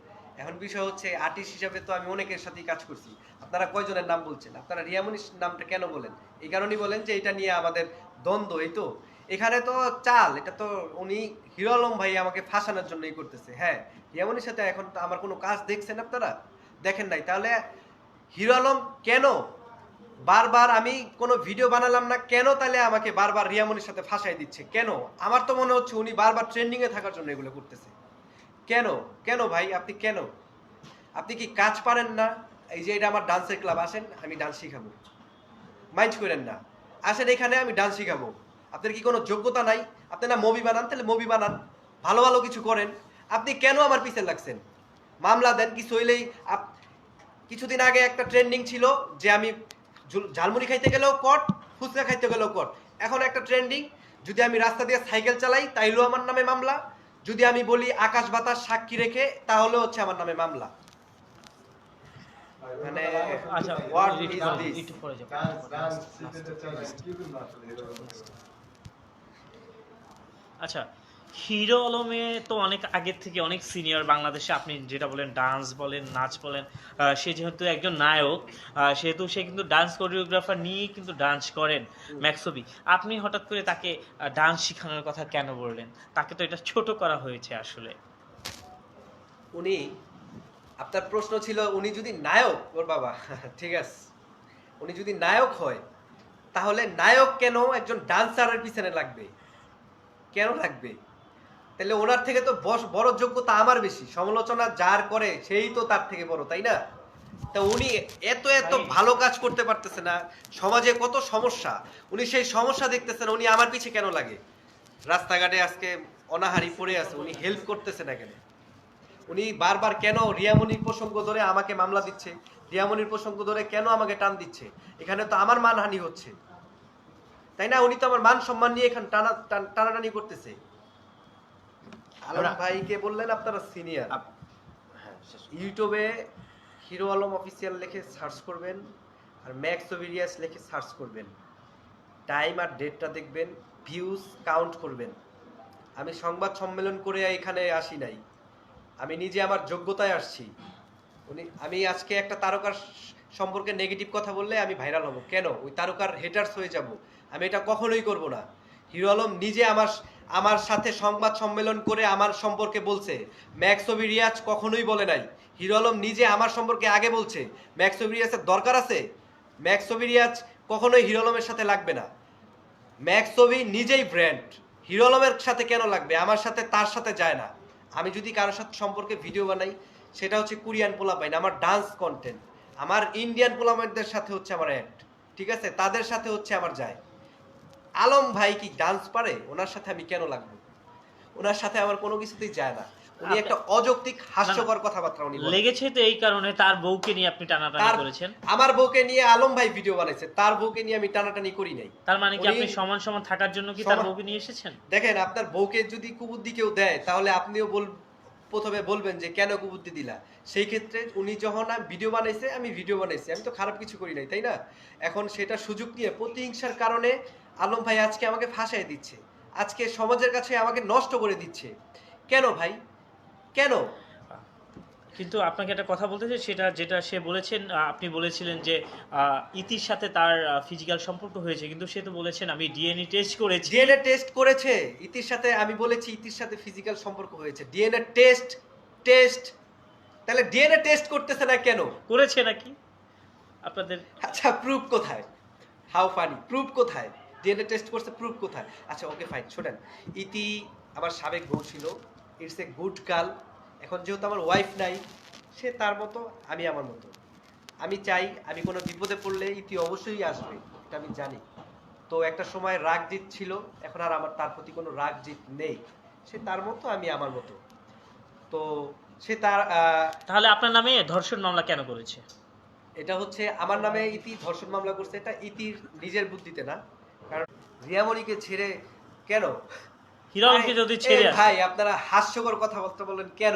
এখন বিষয় হচ্ছে আর্টিস্ট হিসাবে তো আমি অনেকের সাথেই কাজ করছি। আপনারা কয়জনের নাম বলছেন? আপনারা রিয়ামনির নামটা কেন বলেন? এই কারণেই বলেন যে এটা নিয়ে আমাদের দ্বন্দ্ব। এই তো এখানে তো চাল, এটা তো উনি হিরো আলম ভাই আমাকে ফাঁসানোর জন্যই করতেছে। হ্যাঁ, রিয়ামনির সাথে এখন তো আমার কোনো কাজ দেখছেন আপনারা? দেখেন নাই, তাহলে হিরো আলম কেন বারবার, আমি কোনো ভিডিও বানালাম না কেন তাহলে আমাকে বারবার রিয়ামনির সাথে ফাঁসাই দিচ্ছে কেন? আমার তো মনে হচ্ছে উনি বারবার ট্রেন্ডিং এ থাকার জন্য এগুলো করতেছে। কেন কেন ভাই, আপনি কেন? আপনি কি কাজ পারেন না? এই যে এটা আমার ডান্সের ক্লাব, আসেন আমি ডান্স শিখাবো, মাইন্ড করেন না, আসেন এখানে আমি ডান্স শিখাবো। আপনার কি কোনো যোগ্যতা নাই? আপনি না মুভি বানান, তাহলে মুভি বানান, ভালো ভালো কিছু করেন। আপনি কেন আমার পিছে লাগছেন? মামলা দেন, কিছু হইলেই কিছুদিন আগে একটা ট্রেন্ডিং ছিল যে আমি ঝালমুড়ি খাইতে গেলেও কট, ফুচকা খাইতে গেলেও কট। এখন একটা ট্রেন্ডিং, যদি আমি রাস্তা দিয়ে সাইকেল চালাই তাইলেও আমার নামে মামলা, যদি আমি বলি আকাশ বাতাস সাক্ষী রেখে তাহলে হচ্ছে আমার নামে মামলা। মানে আচ্ছা, what is this? একটু পরে যাবো। আচ্ছা, হিরো আলমে তো অনেক আগের থেকে অনেক সিনিয়র বাংলাদেশে, আপনি যেটা বলেন ডান্স বলেন নাচ বলেন, সে যেহেতু একজন নায়ক, সেহেতু সে কিন্তু ডান্স কোরিওগ্রাফার নিয়েই কিন্তু ডান্স করেন ম্যাক্সোবি। আপনি হঠাৎ করে তাকে ডান্স শেখানোর কথা কেন বললেন? তাকে তো এটা ছোট করা হয়েছে আসলে। উনি, আপনার প্রশ্ন ছিল উনি যদি নায়ক, ওর বাবা ঠিক আছে, উনি যদি নায়ক হয় তাহলে নায়ক কেন একজন ডান্সারের পিছনে লাগবে? কেন লাগবে? তাহলে ওনার থেকে তো বড় যোগ্যতা আমার বেশি, সমালোচনা যার করে সেই তো তার থেকে বড়, তাই না? তা উনি এত এত ভালো কাজ করতে পারতেছে না, সমাজে কত সমস্যা, উনি সেই সমস্যা দেখতেছেন, উনি আমার পিছে কেন লাগে? রাস্তাঘাটে আজকে অনাহারি পড়ে আছে, উনি হেল্প করতেছে না কেন? উনি বারবার কেন রিয়ামনির প্রসঙ্গ ধরে আমাকে মামলা দিচ্ছে? রিয়ামনির প্রসঙ্গ ধরে কেন আমাকে টান দিচ্ছে? এখানে তো আমার মানহানি হচ্ছে, তাই না? উনি তো আমার মান সম্মান নিয়ে এখানে টানাটানি করতেছে। আলম ভাইকে বললেন আপনারা সিনিয়র, ইউটিউবে হিরো আলম অফিসিয়াল লিখে সার্চ করবেন আর ম্যাক্স ওভিরিয়াস লিখে সার্চ করবেন, টাইম আর ডেটটা দেখবেন, ভিউজ কাউন্ট করবেন। আমি সংবাদ সম্মেলন করে এখানে আসি নাই, আমি নিজে আমার যোগ্যতায় আসছি। আমি আজকে একটা তারকার সম্পর্কে নেগেটিভ কথা বললে আমি ভাইরাল হব কেন? ওই তারকার হেটার্স হয়ে যাব, আমি এটা কখনোই করব না। হিরো আলম নিজে আমার সাথে সংবাদ সম্মেলন করে আমার সম্পর্কে বলছে, ম্যাক্সোবি রিয়াজ কখনোই বলে নাই। হিরো আলম নিজে আমার সম্পর্কে আগে বলছে, ম্যাক্সোবি রিয়াজের দরকার আছে? ম্যাক্সোবি রিয়াজ কখনোই হিরো আলমের সাথে লাগবে না। ম্যাক্সোভি নিজেই ব্র্যান্ড, হিরো আলমের সাথে কেন লাগবে? আমার সাথে তার সাথে যায় না। আমি যদি কারোর সাথে সম্পর্কে ভিডিও বানাই, সেটা হচ্ছে কোরিয়ান পোলাপাইন, আমার ডান্স কন্টেন্ট, আমার ইন্ডিয়ান পোলাপাইনদের সাথে হচ্ছে আমার অ্যাড, ঠিক আছে, তাদের সাথে হচ্ছে আমার যায়। আলম ভাই কি ডান্স পারে? ওনার সাথে আমি কেন লাগবো? ওনার সাথে আমার কোনো কিছুতেই যায় না। উনি একটা অযৌক্তিক হাস্যকর কথাবার্তা উনি বলেন। লেগেছে তো এই কারণে তার বউকে নিয়ে আপনি টানাটানি তার করেছেন। আমার বউকে নিয়ে আলম ভাই ভিডিও বানাইছে, তার বউকে নিয়ে আমি টানাটানি করি নাই। তার মানে কি উনি- আপনি সমান সমান থাকার জন্য কি তার সমান- বউকে নিয়ে এসেছেন? দেখেন, আপনার বউকে যদি কুবুদ্ধি কেউ দেয়, তাহলে আপনিও প্রথমে বলবেন যে কেন কুবুদ্ধি দিলা। সেই ক্ষেত্রে উনি যখন ভিডিও বানাইছে, আমি ভিডিও বানাইছি, আমি তো খারাপ কিছু করি নাই, তাই না? এখন সেটা সুযোগ নিয়ে প্রতিহিংসার কারণে আলম ভাই আজকে আমাকে ফাঁসাই দিচ্ছে, আজকে সমাজের কাছে আমাকে নষ্ট করে দিচ্ছে। কেন ভাই, কেন? কিন্তু আপনাকে একটা কথা বলতে চাই, সেটা যেটা সে বলেছেন, আপনি বলেছিলেন যে ইতির সাথে তার ফিজিক্যাল সম্পর্ক হয়েছে, কিন্তু সে তো বলেছেন আমি ডিএনএ টেস্ট করেছি। ডিএনএ টেস্ট করেছে ইতির সাথে, আমি বলেছি ইতির সাথে ফিজিক্যাল সম্পর্ক হয়েছে। ডিএনএ টেস্ট টেস্ট তাহলে ডিএনএ টেস্ট করতেছে না কেন? করেছে নাকি আপনাদের? আচ্ছা, প্রুফ কোথায়? হাউ ফানি, প্রুফ কোথায়? ডিএনএ টেস্ট করছে, প্রুফ কোথায়? আচ্ছা ওকে ফাইন, শোনেন, ইতি আমার সাবেক বউ ছিল, ইটস এ গুড গার্ল। এখন যেহেতু আমার ওয়াইফ নাই, সে তার মতো, আমি আমার মতো। আমি চাই, আমি কোনো বিপদে পড়লে ইতি অবশ্যই আসবে, এটা আমি জানি। তো একটা সময় রাগ জিত ছিল, এখন আর আমার তার প্রতি কোনো রাগ জিত নেই। সে তার মতো, আমি আমার মতো। তো সে তার তাহলে আপনার নামে ধর্ষণ মামলা কেন করেছে? এটা হচ্ছে আমার নামে ইতি ধর্ষণ মামলা করছে, এটা ইতির নিজের বুদ্ধিতে না। কারণ রিয়ামণিকে ছেড়ে কেন? হিরো আলমকে যদি ছেড়ে আসে, ভাই আপনারা হাস্যকর কথাবার্তা বলেন কেন?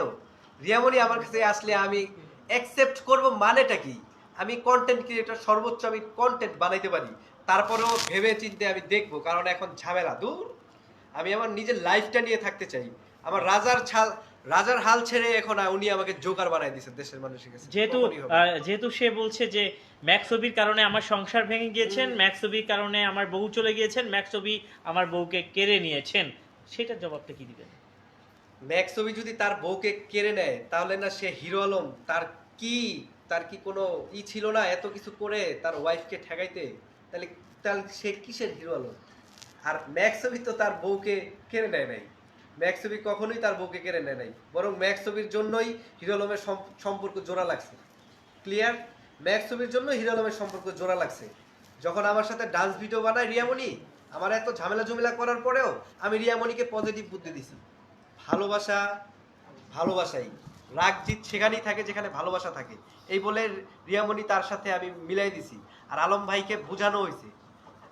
রিয়ামণি আমার কাছে আসলে আমি অ্যাকসেপ্ট করব, মানেটা কি? আমি কন্টেন্ট ক্রিয়েটর, সর্বোচ্চ আমি কন্টেন্ট বানাইতে পারি, তারপরেও ভেবে চিন্তে আমি দেখব, কারণ এখন ঝামেলা দূর। আমি আমার নিজের লাইফটা নিয়ে থাকতে চাই। আমার রাজার হাল ছেড়ে এখন উনি আমাকে জোকার বানাই দিয়েছেন দেশের মানুষের কাছে। যেহেতু কখনই হবে না। যেহেতু সে বলছে যে ম্যাক্সোবির কারণে আমার সংসার ভেঙে গিয়েছেন, ম্যাক্সোবির কারণে আমার বউ চলে গিয়েছেন, ম্যাক্সোবি আমার বউকে কেড়ে নিয়েছেন, সেটার জবাবটা কি দিবেন? ম্যাক্সোবি যদি তার বউকে কেড়ে নেয়, তাহলে না সে হিরো আলম? তার কি কোনো ছিল না এত কিছু করে তার ওয়াইফকে ঠেকাইতে? তাহলে তাহলে সে কিসের হিরো আলম? আর ম্যাক্সোবি তো তার বউকে কেড়ে নেয় নাই। ম্যাক্সোবি কখনোই তার বউকে কেড়ে নেয় নাই, বরং ম্যাক্সোবির জন্যই হিরো আলমের সম্পর্ক জোড়া লাগছে। ক্লিয়ার? ম্যাক্সোবির জন্য হিরো আলমের সম্পর্ক জোড়া লাগছে। যখন আমার সাথে ডান্স ভিডিও বানায় রিয়ামণি, আমার এত ঝামেলা ঝুমেলা করার পরেও আমি রিয়ামণিকে পজিটিভ বুদ্ধি দিছি। ভালোবাসা ভালোবাসাই, রাগ জিত সেখানেই থাকে যেখানে ভালোবাসা থাকে, এই বলে রিয়ামণি তার সাথে আমি মিলাই দিছি। আর আলম ভাইকে বোঝানো হয়েছে,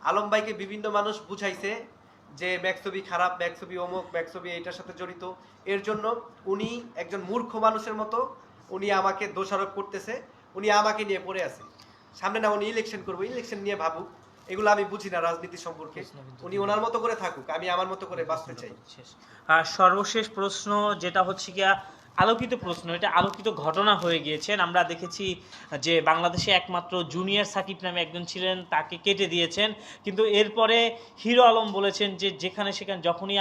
আলম ভাইকে বিভিন্ন মানুষ বুঝাইছে যে ম্যাক্সোবি খারাপ, ম্যাক্সোবি অমুক, ম্যাক্সোবি এটার সাথে জড়িত। এর জন্য উনি একজন মূর্খ মানুষের মতো উনি আমাকে দোষারোপ করতেছে। উনি আমাকে নিয়ে পড়ে আছে। সামনে না উনি ইলেকশন করবো, ইলেকশন নিয়ে ভাবুক, এগুলো আমি বুঝি না রাজনীতি সম্পর্কে। উনি ওনার মতো করে থাকুক, আমি আমার মতো করে বাঁচতে চাই। আর সর্বশেষ প্রশ্ন যেটা হচ্ছে গিয়া আলোকিত প্রশ্ন, এটা আলোকিত ঘটনা হয়ে গিয়েছেন। আমরা দেখেছি যে বাংলাদেশে একমাত্র জুনিয়র সাকিব নামে একজন ছিলেন, তাকে কেটে দিয়েছেন। কিন্তু এরপরে হিরো আলম বলেছেন যে যেখানে সেখানে যখনই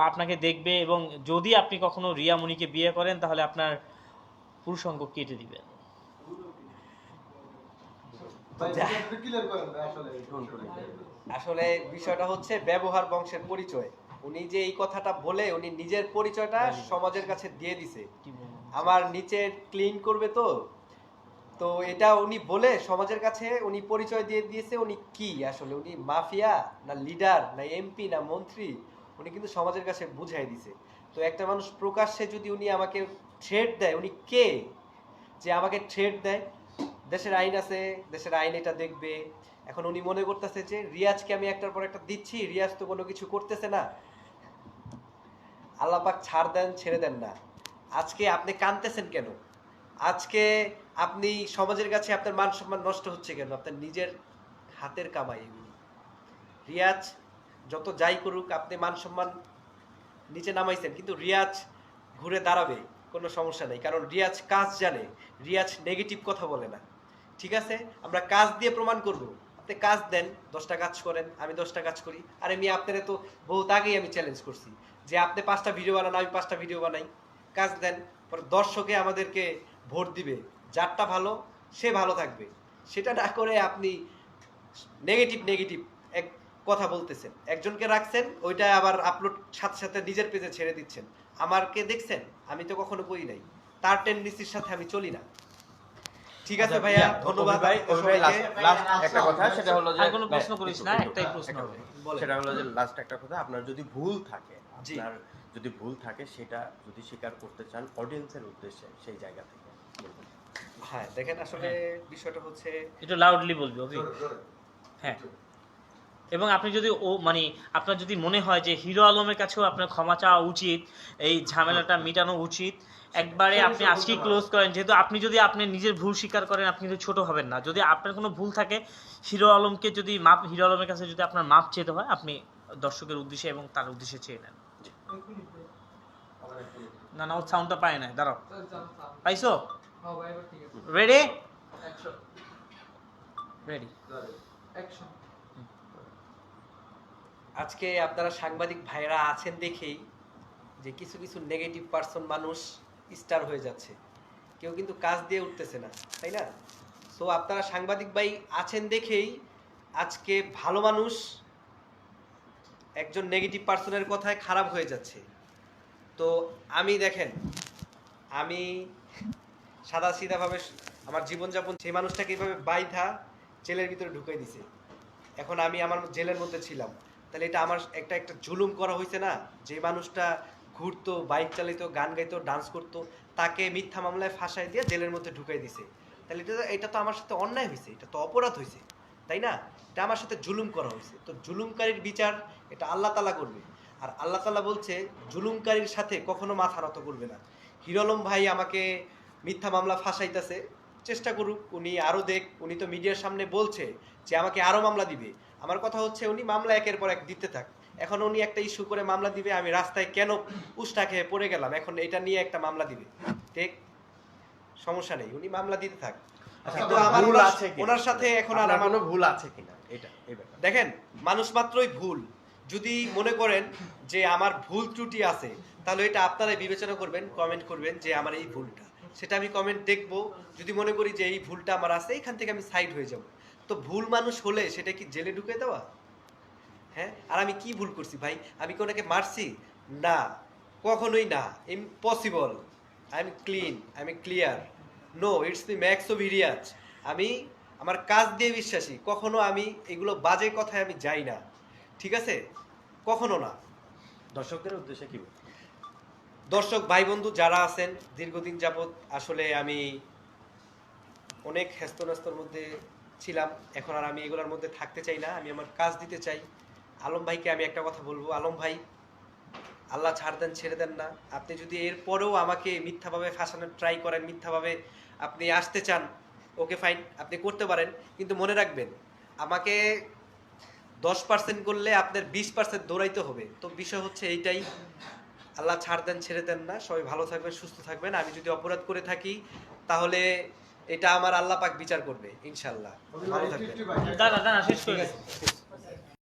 আপনাকে দেখবে এবং যদি আপনি কখনো রিয়ামণিকে বিয়ে করেন, তাহলে আপনার পুরুষাঙ্গ কেটে দিবেন। আসলে বিষয়টা হচ্ছে ব্যবহার বংশের পরিচয়। উনি যে এই কথাটা বলে উনি নিজের পরিচয়টা সমাজের কাছে দিয়ে দিছে, আমার নিচে ক্লিন করবে। তো তো এটা উনি বলে সমাজের কাছে উনি পরিচয় দিয়ে দিয়েছে। উনি কি আসলে, উনি মাফিয়া না লিডার না এমপি না মন্ত্রী, উনি কিন্তু সমাজের কাছে বুঝাই দিছে। তো একটা মানুষ প্রকাশ্যে যদি উনি আমাকে থ্রেট দেয়, উনি কে যে আমাকে থ্রেট দেয়? দেশের আইন আছে, দেশের আইন এটা দেখবে। এখন উনি মনে করতেছে যে রিয়াজকে আমি একটার পর একটা দিচ্ছি, রিয়াজ তো কোনো কিছু করতেছে না। আল্লাহ পাক ছাড় দেন, ছেড়ে দেন না। আজকে আপনি কাঁদতেছেন কেন? আজকে আপনি সমাজের কাছে আপনার মান সম্মান নষ্ট হচ্ছে কেন? আপনার নিজের হাতের কামাই এগুলি। রিয়াজ যত যাই করুক, আপনি মান সম্মান নিচে নামাইছেন, কিন্তু রিয়াজ ঘুরে দাঁড়াবে, কোনো সমস্যা নেই। কারণ রিয়াজ কাজ জানে, রিয়াজ নেগেটিভ কথা বলে না। ঠিক আছে, আমরা কাজ দিয়ে প্রমাণ করব। আপনি কাজ দেন, 10টা কাজ করেন, আমি 10টা কাজ করি। আর আমি আপনারে তো বহুত আগেই আমি চ্যালেঞ্জ করছি যে আপনি 5টা ভিডিও বানান, আমি 5টা ভিডিও বানাই। কাজ দেন, পরে দর্শকে আমাদেরকে ভোট দিবে, যারটা ভালো সে ভালো থাকবে। সেটা না করে আপনি নেগেটিভ নেগেটিভ এক কথা বলতেছেন, একজনকে রাখছেন ওইটা আবার আপলোড সাথে সাথে নিজের পেজে ছেড়ে দিচ্ছেন। আমারকে দেখছেন, আমি তো কখনো করি নাই, তার টেন্ডেন্সির সাথে আমি চলি না। ঠিক আছে ভাইয়া, ধন্যবাদ ভাই লাস্ট একটা কথা, সেটা হলো যে আর কোনো প্রশ্ন করিস না, একটাই প্রশ্ন হবে। বলেন। সেটা হলো যে লাস্ট একটা কথা, আপনার যদি ভুল থাকে, জি। আপনার যদি ভুল থাকে সেটা যদি স্বীকার করতে চান অডিয়েন্সের উদ্দেশ্যে সেই জায়গা থেকে বলবেন। হ্যাঁ দেখেন, আসলে বিষয়টা হচ্ছে একটু লাউডলি বলবি অভি। হ্যাঁ, এবং আপনি যদি মানে আপনার যদি মনে হয় যে হিরো আলমের কাছেও আপনার ক্ষমা চাওয়া উচিত, এই ঝামেলাটা মেটানো উচিত, একবারে আপনি আজকেই ক্লোজ করেন। যেহেতু আপনি যদি আপনি নিজের ভুল স্বীকার করেন, আপনি কিন্তু ছোট হবেন না। যদি আপনার কোনো ভুল থাকে, হিরো আলমকে যদি হিরো আলমের কাছে যদি আপনার মাপ চেতে হয়, আপনি দর্শকের উদ্দেশ্যে এবং তার উদ্দেশ্যে চেয়ে নেন। না না, ও সাউন্ডটা পায় না, দাঁড়াও। পাইছো? রেডি? রেডি। আজকে আপনারা সাংবাদিক ভাইরা আছেন দেখেই যে কিছু কিছু নেগেটিভ পার্সন মানুষ স্টার হয়ে যাচ্ছে, কেউ কিন্তু কাজ দিয়ে উঠতেছে না, তাই না? সো আপনারা সাংবাদিক ভাই আছেন দেখেই আজকে ভালো মানুষ একজন নেগেটিভ পার্সনের কথায় খারাপ হয়ে যাচ্ছে। তো আমি দেখেন, আমি সাদা সিধাভাবে আমার জীবনযাপন, সেই মানুষটাকে এইভাবে বাইধা জেলের ভিতরে ঢুকাই দিছে। এখন আমি আমার জেলের মধ্যে ছিলাম, তাহলে এটা আমার একটা একটা জুলুম করা হয়েছে না? যে মানুষটা ঘুরতো, বাইক চালিত, গান গাইতো, ডান্স করতো, তাকে মিথ্যা মামলায় ফাঁসাই দিয়ে জেলের মধ্যে ঢুকাই দিছে। তাহলে এটা তো আমার সাথে অন্যায় হয়েছে, এটা তো অপরাধ হয়েছে, তাই না? এটা আমার সাথে জুলুম করা হয়েছে। তো জুলুমকারীর বিচার এটা আল্লাহ তাআলা করবে। আর আল্লাহ তাআলা বলছে জুলুমকারীর সাথে কখনো মাথা নত করবে না। হিরো আলম ভাই আমাকে মিথ্যা মামলা ফাঁসাইতেছে, চেষ্টা করুক, উনি আরো দেখ। উনি তো মিডিয়ার সামনে বলছে যে আমাকে আরো মামলা দিবে। আমার কথা হচ্ছে উনি মামলা একের পর এক দিতে থাক। এখন উনি একটা ইস্যু করে মামলা দিবে, আমি রাস্তায় কেন উষ্টা খেয়ে পড়ে গেলাম, এখন এটা নিয়ে একটা মামলা দিবে, ঠিক? সমস্যা নেই, উনি মামলা দিতে থাক। কিন্তু আমার ভুল আছে কিনা? ওনার সাথে এখন আর আপনার আমার কোনো ভুল আছে কিনা, এটা এই ব্যাপার। দেখেন, মানুষ মাত্রই ভুল। যদি মনে করেন যে আমার ভুল ত্রুটি আছে, তাহলে এটা আপনারাই বিবেচনা করবেন, কমেন্ট করবেন যে আমার এই ভুলটা, সেটা আমি কমেন্ট দেখব। যদি মনে করি যে এই ভুলটা আমার আছে, এখান থেকে আমি সাইড হয়ে যাব। তো ভুল মানুষ হলে সেটা কি জেলে ঢুকে দেওয়া? হ্যাঁ, আর আমি কি ভুল করছি ভাই? আমি কি ওনাকে মারছি? না, কখনোই না, impossible. I am clean, I am clear. No, it's the max of ইরিয়াজ। আমি আমার কাজ দিয়ে বিশ্বাসী, কখনো আমি এগুলো বাজে কথায় আমি যাই না, ঠিক আছে? কখনো না। দর্শকদের উদ্দেশ্যে কি বলবেন? দর্শক ভাই বন্ধু যারা আছেন, দীর্ঘদিন যাবৎ আসলে আমি অনেক ব্যস্তর মধ্যে ছিলাম, এখন আর আমি এগুলোর মধ্যে থাকতে চাই না, আমি আমার কাজ দিতে চাই। আলম ভাইকে আমি একটা কথা বলবো, আলম ভাই, আল্লাহ ছাড় দেন, ছেড়ে দেন না। আপনি যদি এরপরেও আমাকে মিথ্যাভাবে ফাঁসানোর ট্রাই করেন, মিথ্যাভাবে আপনি আসতে চান, ওকে ফাইন, আপনি করতে পারেন। কিন্তু মনে রাখবেন, আমাকে 10% করলে আপনার 20% দৌড়াইতে হবে। তো বিষয় হচ্ছে এইটাই, আল্লাহ ছাড় দেন, ছেড়ে দেন না। সবাই ভালো থাকবেন, সুস্থ থাকবেন। আমি যদি অপরাধ করে থাকি, তাহলে এটা আমার আল্লাহ পাক বিচার করবে ইনশাল্লাহ। ভালো থাকবেন। দাঁড়া দাঁড়া, শেষ ঠিক করে আছে।